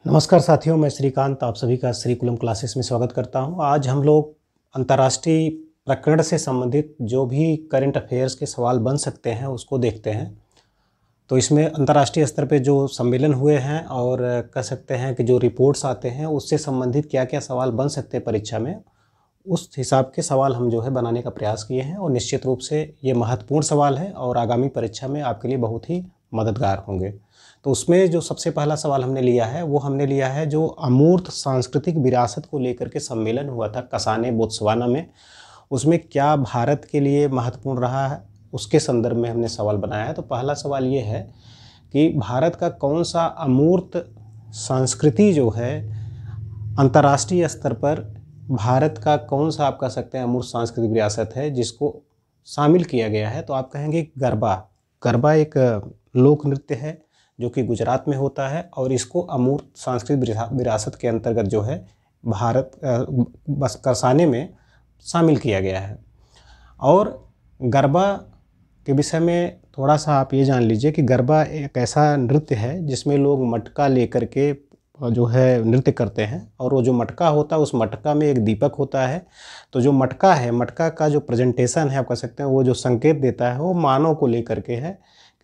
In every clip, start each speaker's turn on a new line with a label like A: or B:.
A: नमस्कार साथियों, मैं श्रीकांत आप सभी का श्रीकुलम क्लासेस में स्वागत करता हूं। आज हम लोग अंतर्राष्ट्रीय प्रकरण से संबंधित जो भी करंट अफेयर्स के सवाल बन सकते हैं उसको देखते हैं। तो इसमें अंतर्राष्ट्रीय स्तर पे जो सम्मेलन हुए हैं और कह सकते हैं कि जो रिपोर्ट्स आते हैं उससे संबंधित क्या क्या सवाल बन सकते हैं परीक्षा में, उस हिसाब के सवाल हम जो है बनाने का प्रयास किए हैं। और निश्चित रूप से ये महत्वपूर्ण सवाल है और आगामी परीक्षा में आपके लिए बहुत ही मददगार होंगे। तो उसमें जो सबसे पहला सवाल हमने लिया है वो हमने लिया है जो अमूर्त सांस्कृतिक विरासत को लेकर के सम्मेलन हुआ था कसाने बोत्सवाना में, उसमें क्या भारत के लिए महत्वपूर्ण रहा है उसके संदर्भ में हमने सवाल बनाया है। तो पहला सवाल ये है कि भारत का कौन सा अमूर्त संस्कृति जो है अंतर्राष्ट्रीय स्तर पर, भारत का कौन सा आप कह सकते हैं अमूर्त सांस्कृतिक विरासत है जिसको शामिल किया गया है। तो आप कहेंगे गरबा। गरबा एक लोक नृत्य है जो कि गुजरात में होता है और इसको अमूर्त सांस्कृतिक विरासत के अंतर्गत जो है भारत बस कसाने में शामिल किया गया है। और गरबा के विषय में थोड़ा सा आप ये जान लीजिए कि गरबा एक ऐसा नृत्य है जिसमें लोग मटका लेकर के जो है नृत्य करते हैं, और वो जो मटका होता है उस मटका में एक दीपक होता है। तो जो मटका है, मटका का जो प्रेजेंटेशन है आप कह सकते हैं, वो जो संकेत देता है वो मानव को लेकर के है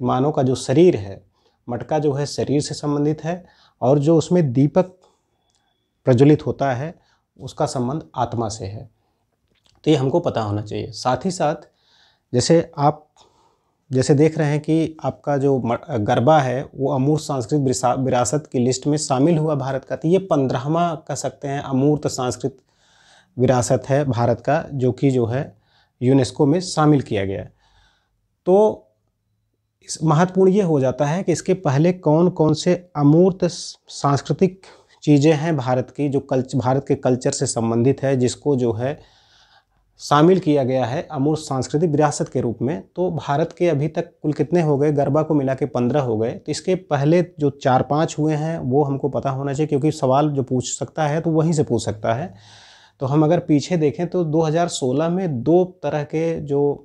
A: कि मानव का जो शरीर है, मटका जो है शरीर से संबंधित है, और जो उसमें दीपक प्रज्वलित होता है उसका संबंध आत्मा से है। तो ये हमको पता होना चाहिए। साथ ही साथ जैसे देख रहे हैं कि आपका जो गरबा है वो अमूर्त सांस्कृतिक विरासत की लिस्ट में शामिल हुआ भारत का। तो ये 15वां कह सकते हैं अमूर्त सांस्कृतिक विरासत है भारत का, जो कि जो है यूनेस्को में शामिल किया गया। तो इस महत्वपूर्ण ये हो जाता है कि इसके पहले कौन कौन से अमूर्त सांस्कृतिक चीज़ें हैं भारत की, जो भारत के कल्चर से संबंधित है, जिसको जो है शामिल किया गया है अमूर्त सांस्कृतिक विरासत के रूप में। तो भारत के अभी तक कुल कितने हो गए, गरबा को मिला के 15 हो गए। तो इसके पहले जो 4-5 हुए हैं वो हमको पता होना चाहिए, क्योंकि सवाल जो पूछ सकता है तो वहीं से पूछ सकता है। तो हम अगर पीछे देखें तो 2016 में 2 तरह के जो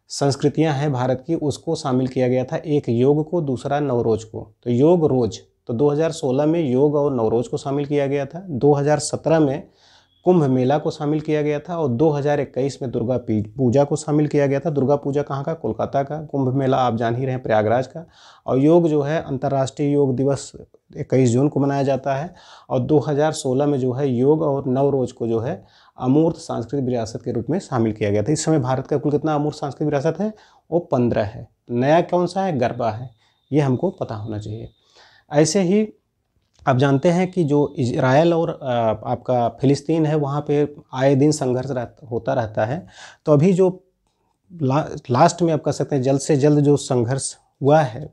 A: संस्कृतियां हैं भारत की उसको शामिल किया गया था, एक योग को, दूसरा नवरोज को। तो योग रोज, तो 2016 में योग और नवरोज को शामिल किया गया था। 2017 में कुंभ मेला को शामिल किया गया था, और 2021 में दुर्गा पूजा को शामिल किया गया था। दुर्गा पूजा कहाँ का? कोलकाता का। कुंभ मेला आप जान ही रहे हैं, प्रयागराज का। और योग जो है अंतर्राष्ट्रीय योग दिवस 21 जून को मनाया जाता है। और 2016 में जो है योग और नवरोज को जो है अमूर्त सांस्कृतिक विरासत के रूप में शामिल किया गया था। इस समय भारत का कुल कितना अमूर्त सांस्कृतिक विरासत है? वो 15 है। नया कौन सा है? गरबा है। ये हमको पता होना चाहिए। ऐसे ही आप जानते हैं कि जो इजराइल और आपका फिलिस्तीन है वहाँ पे आए दिन संघर्ष होता रहता है। तो अभी जो लास्ट में आप कह सकते हैं जल्द से जल्द जो संघर्ष हुआ है,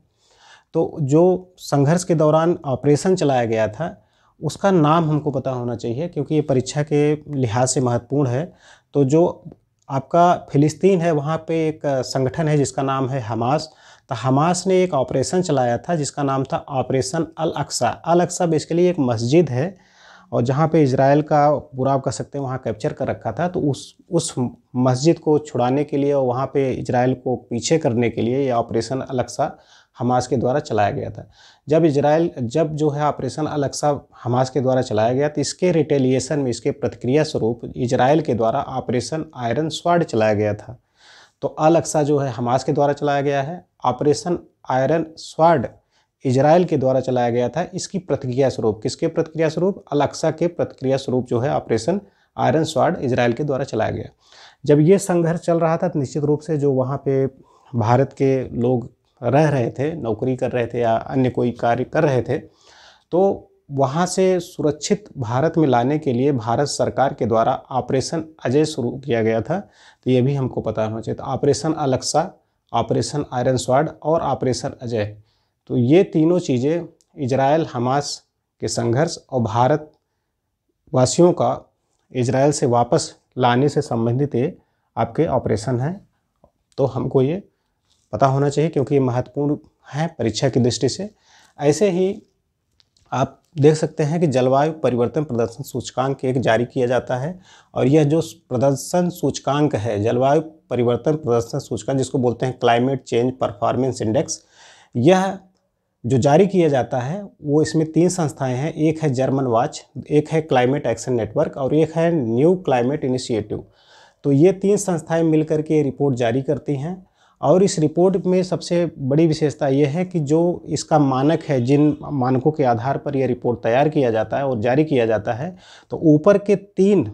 A: तो जो संघर्ष के दौरान ऑपरेशन चलाया गया था उसका नाम हमको पता होना चाहिए, क्योंकि ये परीक्षा के लिहाज से महत्वपूर्ण है। तो जो आपका फिलिस्तीन है वहाँ पे एक संगठन है जिसका नाम है हमास। तो हमास ने एक ऑपरेशन चलाया था जिसका नाम था ऑपरेशन अल अक्सा। अल अक्सा बेसिकली एक मस्जिद है, और जहाँ पे इजराइल का पूरा आप कह सकते हैं वहाँ कैप्चर कर रखा था। तो उस मस्जिद को छुड़ाने के लिए और वहाँ पे इजराइल को पीछे करने के लिए ये ऑपरेशन अल अक्सा हमास के द्वारा चलाया गया था। जब जो है ऑपरेशन अल अक्सा हमास के द्वारा चलाया गया, तो इसके रिटेलिएशन में, इसके प्रतिक्रिया स्वरूप इजराइल के द्वारा ऑपरेशन आयरन स्वॉर्ड चलाया गया था। तो अल अक्सा जो है हमास के द्वारा चलाया गया है, ऑपरेशन आयरन स्वॉर्ड इजराइल के द्वारा चलाया गया था। इसकी प्रतिक्रिया स्वरूप, किसके प्रतिक्रिया स्वरूप? अल अक्सा के प्रतिक्रिया स्वरूप जो है ऑपरेशन आयरन स्वॉर्ड इजराइल के द्वारा चलाया गया। जब ये संघर्ष चल रहा था तो निश्चित रूप से जो वहाँ पे भारत के लोग रह रहे थे, नौकरी कर रहे थे या अन्य कोई कार्य कर रहे थे, तो वहाँ से सुरक्षित भारत में लाने के लिए भारत सरकार के द्वारा ऑपरेशन अजय शुरू किया गया था। तो ये भी हमको पता होना चाहिए। तो ऑपरेशन अल अक्सा, ऑपरेशन आयरन स्वॉर्ड और ऑपरेशन अजय, तो ये तीनों चीज़ें इजराइल हमास के संघर्ष और भारत वासियों का इजराइल से वापस लाने से संबंधित ये आपके ऑपरेशन हैं। तो हमको ये पता होना चाहिए क्योंकि ये महत्वपूर्ण है परीक्षा की दृष्टि से। ऐसे ही आप देख सकते हैं कि जलवायु परिवर्तन प्रदर्शन सूचकांक एक जारी किया जाता है, और यह जो प्रदर्शन सूचकांक है, जलवायु परिवर्तन प्रदर्शन सूचकांक जिसको बोलते हैं क्लाइमेट चेंज परफॉर्मेंस इंडेक्स, यह जो जारी किया जाता है वो इसमें 3 संस्थाएं हैं, एक है जर्मन वॉच, एक है क्लाइमेट एक्शन नेटवर्क और एक है न्यू क्लाइमेट इनिशिएटिव। तो ये 3 संस्थाएं मिलकर के रिपोर्ट जारी करती हैं और इस रिपोर्ट में सबसे बड़ी विशेषता ये है कि जो इसका मानक है, जिन मानकों के आधार पर यह रिपोर्ट तैयार किया जाता है और जारी किया जाता है, तो ऊपर के 3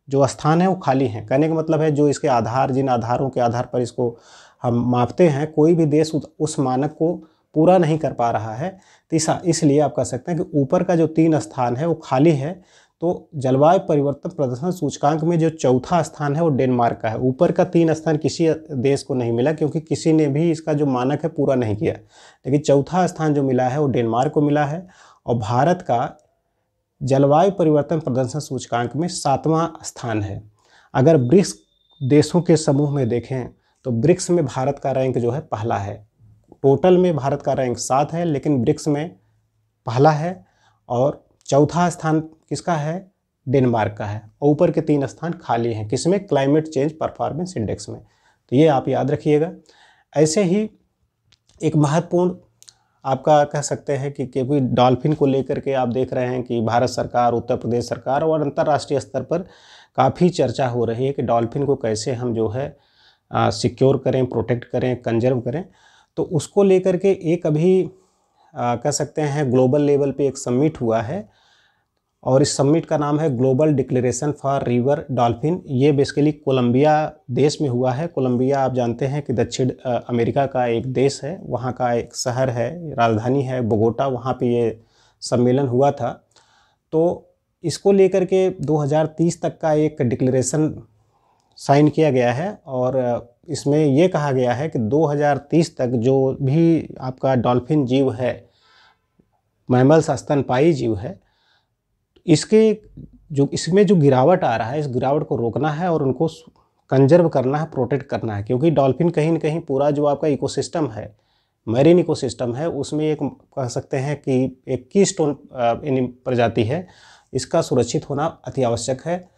A: जो स्थान हैं वो खाली हैं। कहने का मतलब है जो इसके आधार, जिन आधारों के आधार पर इसको हम मापते हैं, कोई भी देश उस मानक को पूरा नहीं कर पा रहा है। तो इसलिए आप कह सकते हैं कि ऊपर का जो 3 स्थान है वो खाली है। तो जलवायु परिवर्तन प्रदर्शन सूचकांक में जो चौथा स्थान है वो डेनमार्क का है। ऊपर का 3 स्थान किसी देश को नहीं मिला क्योंकि किसी ने भी इसका जो मानक है पूरा नहीं किया, लेकिन चौथा स्थान जो मिला है वो डेनमार्क को मिला है। और भारत का जलवायु परिवर्तन प्रदर्शन सूचकांक में 7वां स्थान है। अगर ब्रिक्स देशों के समूह में देखें तो ब्रिक्स में भारत का रैंक जो है पहला है। टोटल में भारत का रैंक 7 है, लेकिन ब्रिक्स में पहला है और चौथा स्थान किसका है? डेनमार्क का है। और ऊपर के 3 स्थान खाली हैं, किसमें? क्लाइमेट चेंज परफॉर्मेंस इंडेक्स में। तो ये आप याद रखिएगा। ऐसे ही एक महत्वपूर्ण आपका कह सकते हैं कि क्योंकि डॉल्फिन को लेकर के आप देख रहे हैं कि भारत सरकार, उत्तर प्रदेश सरकार और अंतर्राष्ट्रीय स्तर पर काफ़ी चर्चा हो रही है कि डॉल्फिन को कैसे हम जो है सिक्योर करें, प्रोटेक्ट करें, कंजर्व करें। तो उसको लेकर के एक अभी कह सकते हैं ग्लोबल लेवल पे एक समिट हुआ है और इस समिट का नाम है global declaration for river dolphin. ये बेसिकली कोलंबिया देश में हुआ है। कोलंबिया आप जानते हैं कि दक्षिण अमेरिका का एक देश है, वहाँ का एक शहर है, राजधानी है बोगोटा, वहाँ पे ये सम्मेलन हुआ था। तो इसको लेकर के 2030 तक का एक डिक्लेरेशन साइन किया गया है और इसमें ये कहा गया है कि 2030 तक जो भी आपका डॉल्फिन जीव है, मैमल्स स्तनपायी जीव है, इसमें जो गिरावट आ रहा है, इस गिरावट को रोकना है और उनको कंजर्व करना है, प्रोटेक्ट करना है। क्योंकि डॉल्फिन कहीं न कहीं पूरा जो आपका इकोसिस्टम है, मैरीन इकोसिस्टम है, उसमें एक कह सकते हैं कि एक कीस्टोन प्रजाति है। इसका सुरक्षित होना अति आवश्यक है।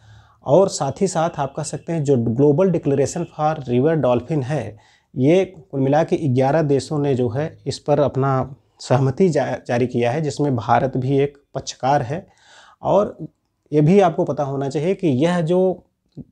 A: और साथ ही साथ आप कह सकते हैं जो global declaration for river dolphin है, ये कुल मिला के 11 देशों ने जो है इस पर अपना सहमति जारी किया है, जिसमें भारत भी एक पक्षकार है। और ये भी आपको पता होना चाहिए कि यह जो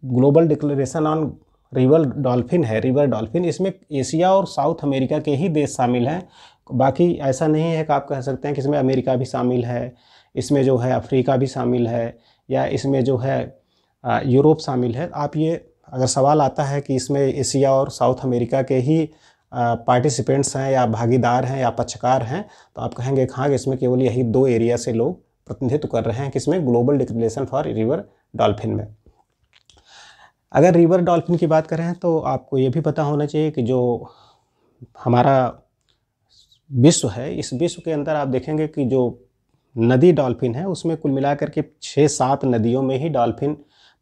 A: global declaration on river dolphin है, रिवर डॉल्फिन, इसमें एशिया और साउथ अमेरिका के ही देश शामिल हैं। बाकी ऐसा नहीं है कि आप कह सकते हैं कि इसमें अमेरिका भी शामिल है, इसमें जो है अफ्रीका भी शामिल है, या इसमें जो है यूरोप शामिल है। आप ये अगर सवाल आता है कि इसमें एशिया और साउथ अमेरिका के ही पार्टिसिपेंट्स हैं या भागीदार हैं या पक्षकार हैं, तो आप कहेंगे हाँ, इसमें केवल यही 2 एरिया से लोग प्रतिनिधित्व कर रहे हैं, किसमें? Global declaration for river dolphin में। अगर रिवर डॉल्फिन की बात करें तो आपको ये भी पता होना चाहिए कि जो हमारा विश्व है, इस विश्व के अंदर आप देखेंगे कि जो नदी डॉल्फिन है उसमें कुल मिलाकर के 6-7 नदियों में ही डॉल्फिन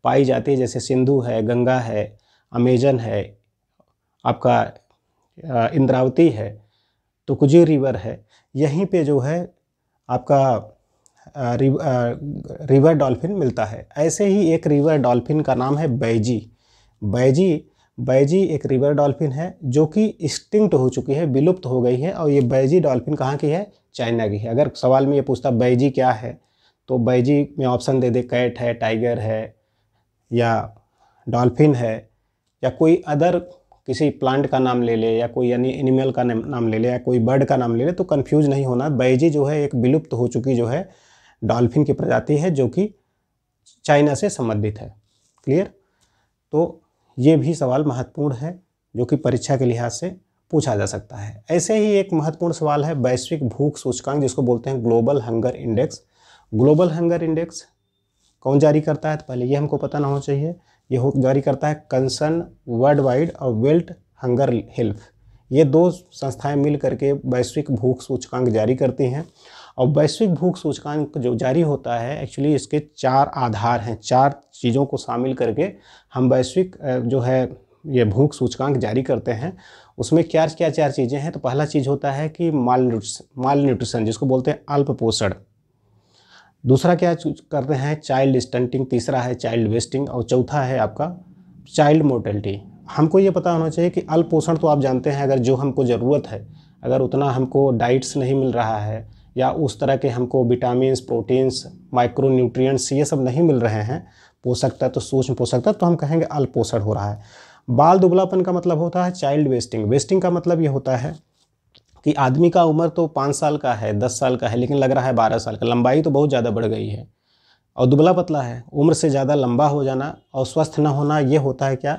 A: पाई जाती है। जैसे सिंधु है, गंगा है, अमेजन है, आपका इंद्रावती है, तुकजी रिवर है। यहीं पे जो है आपका रिवर डॉल्फिन मिलता है। ऐसे ही एक रिवर डॉल्फिन का नाम है बैजी। बैजी एक रिवर डॉल्फिन है जो कि एक्सटिंक्ट हो चुकी है, विलुप्त हो गई है। और ये बैजी डॉल्फिन कहाँ की है? चाइना की है। अगर सवाल में ये पूछता बैजी क्या है, तो बैजी में ऑप्शन दे दे, कैट है, टाइगर है, या डॉल्फिन है, या कोई अदर किसी प्लांट का नाम ले ले, या कोई यानी एनिमल का नाम ले ले, या कोई बर्ड का नाम ले ले, तो कंफ्यूज नहीं होना। बैजी जो है एक विलुप्त हो चुकी जो है डॉल्फिन की प्रजाति है जो कि चाइना से संबंधित है। क्लियर? तो ये भी सवाल महत्वपूर्ण है जो कि परीक्षा के लिहाज से पूछा जा सकता है। ऐसे ही एक महत्वपूर्ण सवाल है वैश्विक भूख सूचकांक, जिसको बोलते हैं global hunger index. Global hunger index कौन जारी करता है? तो पहले ये हमको पता ना होना चाहिए। ये जारी करता है कंसर्न वर्ल्ड वाइड और वर्ल्ड हंगर हेल्थ। ये 2 संस्थाएं मिल करके वैश्विक भूख सूचकांक जारी करती हैं। और वैश्विक भूख सूचकांक जो जारी होता है, एक्चुअली इसके 4 आधार हैं। 4 चीज़ों को शामिल करके हम वैश्विक जो है ये भूख सूचकांक जारी करते हैं। उसमें क्या 4 चीज़ें हैं? तो पहला चीज़ होता है कि माल न्यूट्रिशन, जिसको बोलते हैं अल्प पोषण। दूसरा क्या करते हैं? Child stunting. तीसरा है चाइल्ड वेस्टिंग। और चौथा है आपका चाइल्ड मोर्टेलिटी। हमको ये पता होना चाहिए कि अल्प पोषण तो आप जानते हैं, अगर जो हमको ज़रूरत है, अगर उतना हमको डाइट्स नहीं मिल रहा है या उस तरह के हमको विटामिन्स, प्रोटीन्स, माइक्रो न्यूट्रिएंट्स ये सब नहीं मिल रहे हैं, पोषक तत्व, सूक्ष्म पोषक तत्व, तो हम कहेंगे अल्पोषण हो रहा है। बाल दुबलापन का मतलब होता है चाइल्ड वेस्टिंग। वेस्टिंग का मतलब ये होता है कि आदमी का उम्र तो 5 साल का है, 10 साल का है, लेकिन लग रहा है 12 साल का, लंबाई तो बहुत ज़्यादा बढ़ गई है और दुबला पतला है। उम्र से ज़्यादा लंबा हो जाना और स्वस्थ न होना, ये होता है क्या,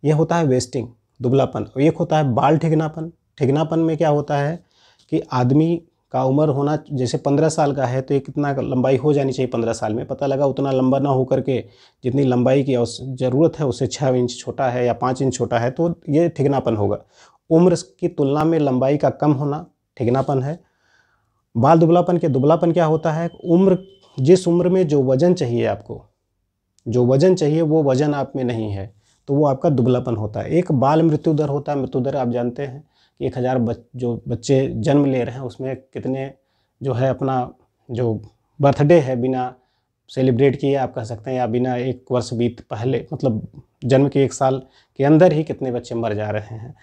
A: ये होता है वेस्टिंग, दुबलापन। और एक होता है बाल ठिगनापन। ठिगनापन में क्या होता है कि आदमी का उम्र होना, जैसे 15 साल का है तो ये कितना लंबाई हो जानी चाहिए 15 साल में, पता लगा उतना लंबा ना होकर के जितनी लंबाई की ज़रूरत है उससे 6 इंच छोटा है या 5 इंच छोटा है, तो ये ठिगनापन होगा। उम्र की तुलना में लंबाई का कम होना ठिगनापन है। बाल दुबलापन के दुबलापन क्या होता है, उम्र, जिस उम्र में जो वज़न चाहिए आपको, जो वज़न चाहिए वो वज़न आप में नहीं है, तो वो आपका दुबलापन होता है। एक बाल मृत्यु दर होता है। मृत्यु दर आप जानते हैं कि 1000 जो बच्चे जन्म ले रहे हैं उसमें कितने जो है अपना जो बर्थडे है बिना सेलिब्रेट किए आप कह सकते हैं, या बिना 1 वर्ष बीत पहले, मतलब जन्म के 1 साल के अंदर ही कितने बच्चे मर जा रहे हैं,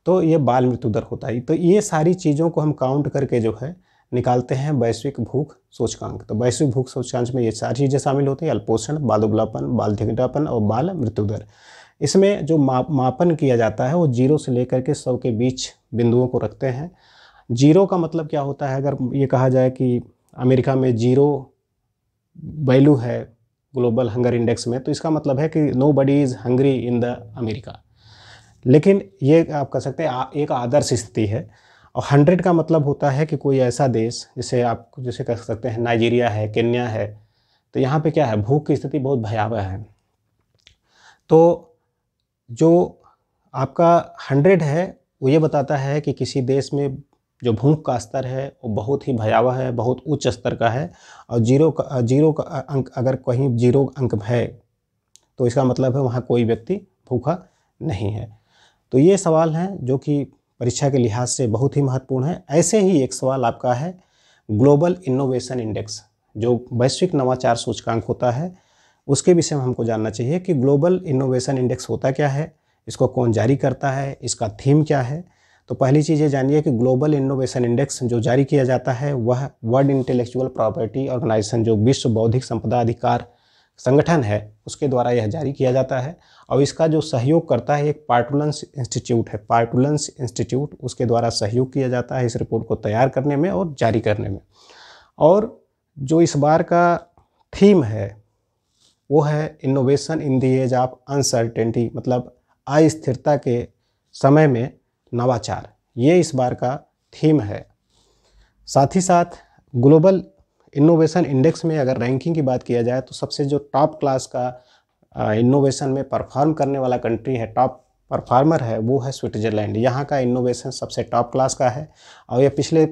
A: तो ये बाल मृत्यु दर होता है। तो ये सारी चीज़ों को हम काउंट करके जो है निकालते हैं वैश्विक भूख सूचकांक। तो वैश्विक भूख सूचकांक में ये सारी चीज़ें शामिल होती हैं, अल्पोषण, बाल दुबलापन, बाल ठिगनापन और बाल मृत्यु दर। इसमें जो मापन किया जाता है वो 0 से लेकर के 100 के बीच बिंदुओं को रखते हैं। 0 का मतलब क्या होता है, अगर ये कहा जाए कि अमेरिका में 0 वैल्यू है ग्लोबल हंगर इंडेक्स में, तो इसका मतलब है कि nobody is hungry in the America. लेकिन ये आप कह सकते हैं एक आदर्श स्थिति है। और 100 का मतलब होता है कि कोई ऐसा देश, जैसे कह सकते हैं नाइजीरिया है, केन्या है, तो यहाँ पे क्या है, भूख की स्थिति बहुत भयावह है। तो जो आपका 100 है वो ये बताता है कि किसी देश में जो भूख का स्तर है वो बहुत ही भयावह है, बहुत उच्च स्तर का है। और 0 का अंक, अगर कहीं 0 अंक है तो इसका मतलब है वहाँ कोई व्यक्ति भूखा नहीं है। तो ये सवाल हैं जो कि परीक्षा के लिहाज से बहुत ही महत्वपूर्ण है। ऐसे ही एक सवाल आपका है ग्लोबल इनोवेशन इंडेक्स, जो वैश्विक नवाचार सूचकांक होता है, उसके विषय में हमको जानना चाहिए कि ग्लोबल इनोवेशन इंडेक्स होता क्या है, इसको कौन जारी करता है, इसका थीम क्या है। तो पहली चीज़ ये जानिए कि ग्लोबल इनोवेशन इंडेक्स जो जारी किया जाता है वह वर्ल्ड इंटेलेक्चुअल प्रॉपर्टी ऑर्गेनाइजेशन, जो विश्व बौद्धिक संपदा अधिकार संगठन है, उसके द्वारा यह जारी किया जाता है। और इसका जो सहयोग करता है एक पार्टुलेंस इंस्टीट्यूट है, पार्टुलेंस इंस्टीट्यूट, उसके द्वारा सहयोग किया जाता है इस रिपोर्ट को तैयार करने में और जारी करने में। और जो इस बार का थीम है वो है innovation in the age of uncertainty, मतलब अस्थिरता के समय में नवाचार, ये इस बार का थीम है। साथ ही साथ ग्लोबल इनोवेशन इंडेक्स में अगर रैंकिंग की बात किया जाए तो सबसे जो टॉप क्लास का इनोवेशन में परफॉर्म करने वाला कंट्री है, टॉप परफॉर्मर है, वो है स्विट्ज़रलैंड। यहाँ का इनोवेशन सबसे टॉप क्लास का है और ये पिछले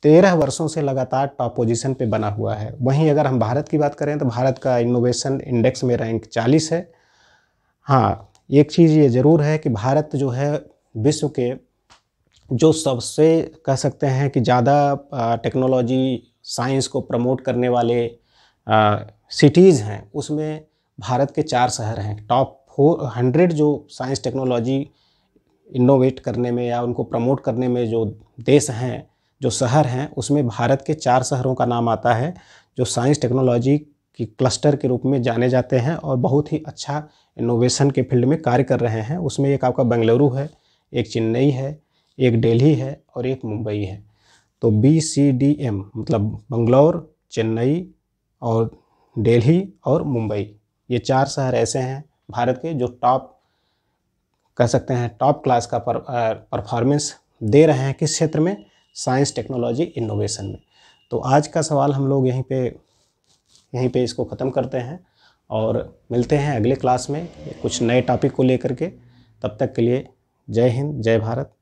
A: 13 वर्षों से लगातार टॉप पोजीशन पे बना हुआ है। वहीं अगर हम भारत की बात करें तो भारत का इनोवेशन इंडेक्स में रैंक 40 है। हाँ, एक चीज़ ये ज़रूर है कि भारत जो है विश्व के जो सबसे कह सकते हैं कि ज़्यादा टेक्नोलॉजी साइंस को प्रमोट करने वाले सिटीज़ हैं, उसमें भारत के 4 शहर हैं। टॉप 100 जो साइंस टेक्नोलॉजी इनोवेट करने में या उनको प्रमोट करने में जो देश हैं, जो शहर हैं, उसमें भारत के 4 शहरों का नाम आता है जो साइंस टेक्नोलॉजी की क्लस्टर के रूप में जाने जाते हैं और बहुत ही अच्छा इनोवेशन के फील्ड में कार्य कर रहे हैं। उसमें एक आपका बेंगलुरु है, एक चेन्नई है, एक दिल्ली है और एक मुंबई है। तो BCDM मतलब बंगलौर, चेन्नई और दिल्ली और मुंबई, ये 4 शहर ऐसे हैं भारत के जो टॉप कह सकते हैं टॉप क्लास का परफॉर्मेंस दे रहे हैं किस क्षेत्र में, साइंस टेक्नोलॉजी इनोवेशन में। तो आज का सवाल हम लोग यहीं पे इसको ख़त्म करते हैं और मिलते हैं अगले क्लास में कुछ नए टॉपिक को लेकर के। तब तक के लिए जय हिंद, जय भारत।